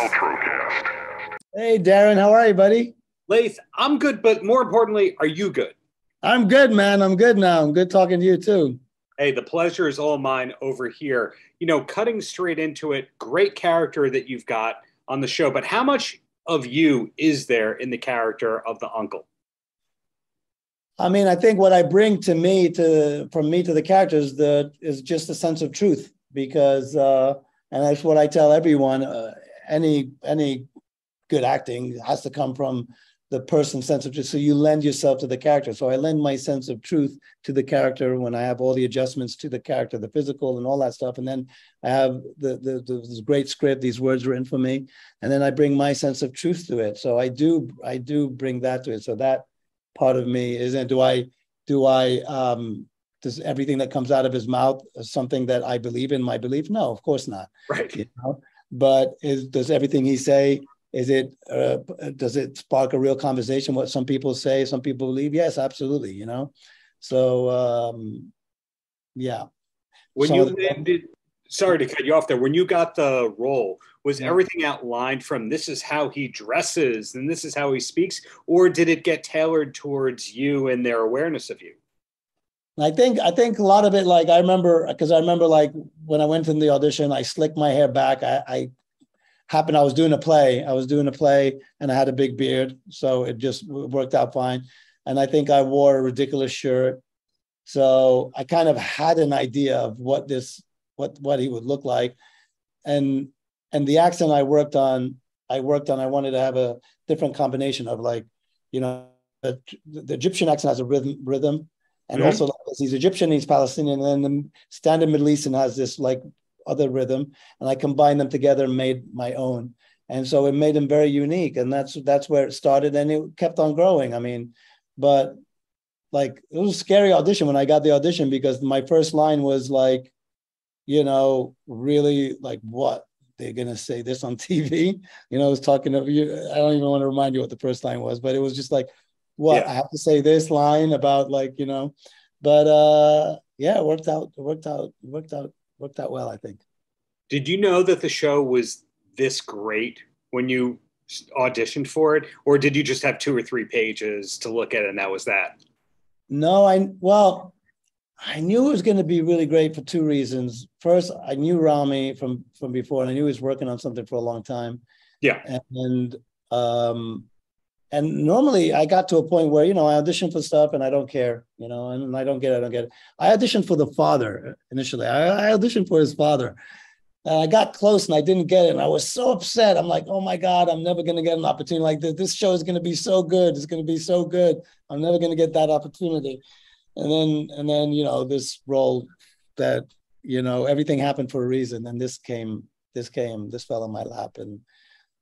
Paltrocast. Hey, Darren, how are you, buddy? Laith, I'm good, but more importantly, are you good? I'm good, man. I'm good now. I'm good talking to you, too. Hey, the pleasure is all mine over here. You know, cutting straight into it, great character that you've got on the show, but how much of you is there in the character of the uncle? I mean, I think what I bring to me, from me to the characters, is just a sense of truth, because, and that's what I tell everyone, any good acting has to come from the person's sense of truth. So you lend yourself to the character. So I lend my sense of truth to the character when I have all the adjustments to the character, the physical and all that stuff. And then I have this great script, these words written for me. And then I bring my sense of truth to it. So I do bring that to it. So that part of me isn't, does everything that comes out of his mouth something that I believe in my belief? No, of course not. Right. You know? But does everything he say, does it spark a real conversation? What some people say, some people believe? Yes, absolutely. You know, so yeah. When you landed, sorry to cut you off there. When you got the role, was everything outlined from this is how he dresses and this is how he speaks, or did it get tailored towards you and their awareness of you? I think a lot of it, like I remember like when I went in the audition, I slicked my hair back. I was doing a play and I had a big beard. So it just worked out fine. And I think I wore a ridiculous shirt. So I kind of had an idea of what he would look like. And the accent I worked on, I wanted to have a different combination of, like, you know, the Egyptian accent has a rhythm. And also, like, he's Egyptian, he's Palestinian, and then the standard Middle Eastern has this like other rhythm, and I combined them together and made my own. And so it made him very unique, and that's where it started, and it kept on growing. I mean, but like, it was a scary audition when I got the audition, because my first line was like, you know, really like, what? They're gonna say this on TV? You know, I was talking to you. I don't even want to remind you what the first line was, but it was just like, what? Yeah. I have to say this line about, like, you know, but yeah, it worked out well, I think. Did you know that the show was this great when you auditioned for it, or did you just have 2 or 3 pages to look at and that was that? No, I knew it was going to be really great for 2 reasons. First, I knew Ramy from before, and I knew he was working on something for a long time. Yeah. And normally I got to a point where, you know, I audition for stuff and I don't care, you know, and I don't get it. I auditioned for the father initially. I auditioned for his father. And I got close and I didn't get it. And I was so upset. I'm like, oh my God, I'm never going to get an opportunity like this. This show is going to be so good. It's going to be so good. I'm never going to get that opportunity. And then, you know, this role that, you know, everything happened for a reason. And this fell in my lap, and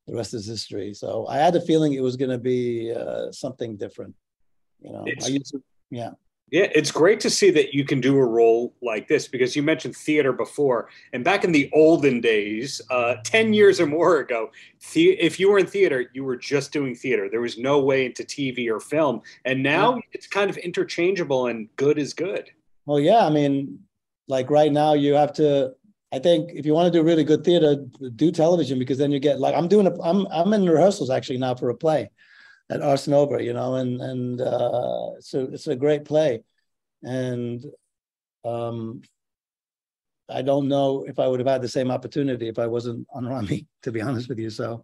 the rest is history. So I had a feeling it was going to be something different, you know. Yeah, it's great to see that you can do a role like this, because you mentioned theater before, and back in the olden days, 10 years or more ago, if you were in theater, you were just doing theater. There was no way into TV or film, and now it's kind of interchangeable, and good is good. Well, yeah, I mean, like right now you have to, I think if you want to do really good theater, do television, because then you get, like, I'm in rehearsals actually now for a play at Ars Nova, you know, and so it's a great play. And I don't know if I would have had the same opportunity if I wasn't on Ramy, to be honest with you. So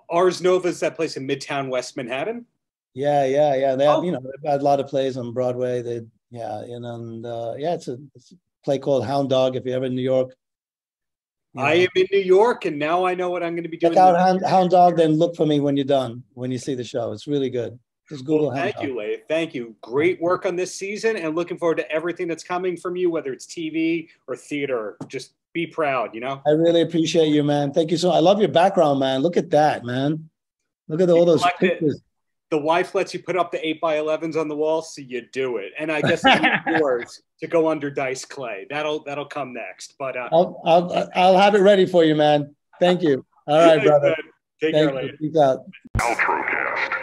Ars Nova is that place in Midtown West Manhattan? Yeah. They have, you know, they've had a lot of plays on Broadway. It's a play called Hound Dog, if you're ever in New York. I am in New York, and now I know what I'm going to be doing. Check out Hound Dog, then look for me when you're done, when you see the show. It's really good. Just Google Hound Dog. Thank you, Laith. Thank you. Great work on this season, and looking forward to everything that's coming from you, whether it's TV or theater. Just be proud, you know? I really appreciate you, man. Thank you so much. I love your background, man. Look at that, man. Look at all those pictures. The wife lets you put up the 8x11s on the wall, so you do it. And I guess it's yours to go under Dice Clay. That'll come next. But I'll have it ready for you, man. Thank you. All right, brother. Take care, Laith. Peace out. Paltrocast.